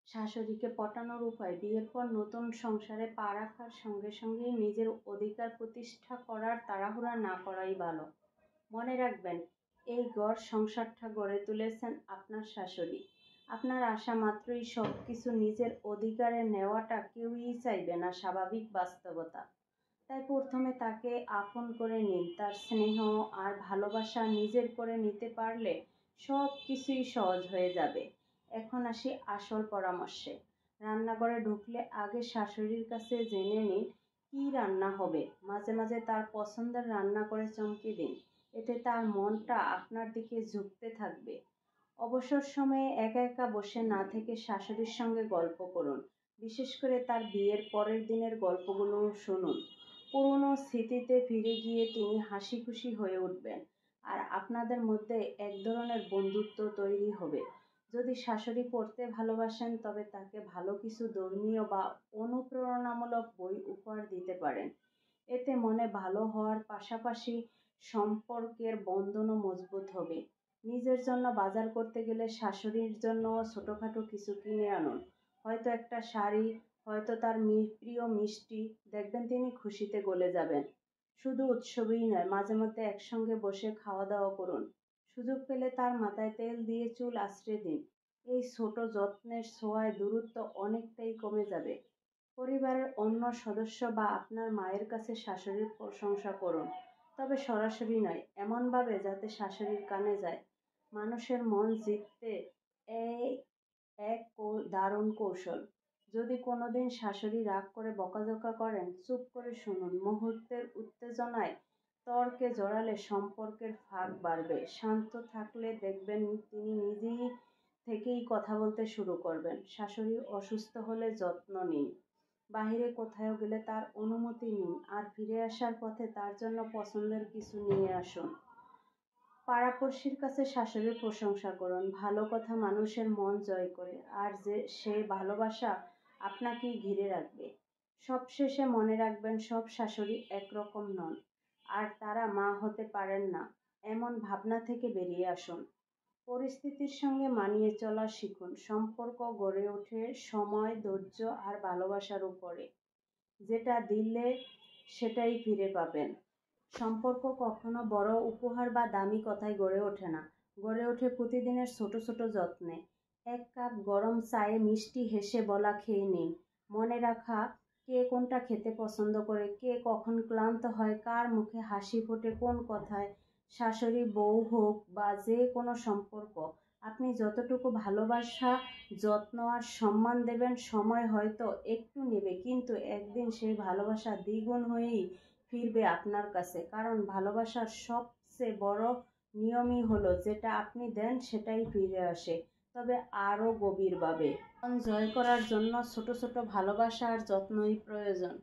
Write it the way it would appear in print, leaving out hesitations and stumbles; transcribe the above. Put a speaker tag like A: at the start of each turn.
A: শাশুড়িকে পটানোর উপায়। বিয়ের পর নতুন সংসারে পা রাখার সঙ্গে সঙ্গেই নিজের অধিকার প্রতিষ্ঠা করার তাড়াহুড়া না করাই ভালো। মনে রাখবেন, এই সংসারটা গড়ে তুলেছেন আপনার শাশুড়ি। আপনার আসা মাত্রই সব কিছু নিজের অধিকারে নেওয়াটা কেউই চাইবে না, স্বাভাবিক বাস্তবতা। তাই প্রথমে তাকে আপন করে নিন। তার স্নেহ আর ভালোবাসা নিজের করে নিতে পারলে সব কিছুই সহজ হয়ে যাবে। এখন আসি আসল পরামর্শে। রান্নাঘরে ঢুকলে আগে শাশুড়ির কাছে জেনে নিন কী রান্না হবে। মাঝে মাঝে তার পছন্দের রান্না করে চমকে দিন। এতে তার মনটা আপনার দিকে ঝুঁকতে থাকবে। অবসর সময়ে একা একা বসে না থেকে শাশুড়ির সঙ্গে গল্প করুন। বিশেষ করে তার বিয়ের পরের দিনের গল্পগুলো শুনুন। পুরনো স্মৃতিতে ফিরে গিয়ে তিনি হাসি খুশি হয়ে উঠবেন, আর আপনাদের মধ্যে এক ধরনের বন্ধুত্ব তৈরি হবে। যদি শাশুড়ি পড়তে ভালোবাসেন, তবে তাকে ভালো কিছু ধর্মীয় বা অনুপ্রেরণামূলক বই উপহার দিতে পারেন। এতে মনে ভালো হওয়ার পাশাপাশি সম্পর্কের বন্ধনও মজবুত হবে। নিজের জন্য বাজার করতে গেলে শাশুড়ির জন্য ছোটোখাটো কিছু কিনে আনুন। হয়তো একটা শাড়ি, হয়তো তার প্রিয় মিষ্টি। দেখবেন তিনি খুশিতে গলে যাবেন। শুধু উৎসবেই নয়, মাঝে মধ্যে একসঙ্গে বসে খাওয়া দাওয়া করুন। সুযোগ পেলে তার মাথায় তেল দিয়ে চুল আঁচড়ে দিন। এই ছোট যত্নের ছোঁয়ায় দূরত্ব অনেকটাই কমে যাবে। পরিবারের অন্য সদস্য বা আপনার মায়ের কাছে শাশুড়ির প্রশংসা করুন, তবে সরাসরি নয়, এমনভাবে যাতে শাশুড়ির কানে যায়। মানুষের মন জিততে এই এক দারুণ কৌশল। যদি কোনোদিন শাশুড়ি রাগ করে বকাঝকা করেন, চুপ করে শুনুন। মুহূর্তের উত্তেজনায় তর্কে জড়ালে সম্পর্কের ফাঁক বাড়বে। শান্ত থাকলে দেখবেন তিনি নিজেই থেকেই কথা বলতে শুরু করবেন। শাশুড়ি অসুস্থ হলে যত্ন নিন। বাহিরে কোথাও গেলে তার অনুমতি নিন, আর ফিরে আসার পথে তার জন্য পছন্দের কিছু নিয়ে আসুন। পাড়াপড়শির কাছে শাশুড়ির প্রশংসা করুন। ভালো কথা মানুষের মন জয় করে, আর সেই ভালোবাসা আপনাকেই ঘিরে রাখবে। সবশেষে মনে রাখবেন, সব শাশুড়ি একরকম নন, আর তারা মা হতে পারেন না, এমন ভাবনা থেকে বেরিয়ে আসুন। পরিস্থিতির সঙ্গে মানিয়ে চলা শিখুন। সম্পর্ক গড়ে ওঠে সময়, ধৈর্য আর ভালোবাসার উপরে। যেটা দিলে সেটাই ফিরে পাবেন। সম্পর্ক কখনো বড় উপহার বা দামি কথায় গড়ে ওঠে না, গড়ে ওঠে প্রতিদিনের ছোট ছোট যত্নে। এক কাপ গরম চায়ে মিষ্টি হেসে বলা খেয়ে নিন। মনে রাখা, কে কোনটা খেতে পছন্দ করে, কে কখন ক্লান্ত হয়, কার মুখে হাসি ফোটে কোন কথায়। শাশুড়ি, বউ হোক বা যে কোনো সম্পর্ক, আপনি যতটুকু ভালোবাসা, যত্ন আর সম্মান দেবেন, সময় হয়তো একটু নেবে, কিন্তু একদিন সেই ভালোবাসা দ্বিগুণ হয়েই ফিরবে আপনার কাছে। কারণ ভালোবাসার সবচেয়ে বড় নিয়মই হলো, যেটা আপনি দেন সেটাই ফিরে আসে, তবে আরও গভীরভাবে। মন জয় করার জন্য ছোট ছোট ভালোবাসা আর যত্নই প্রয়োজন।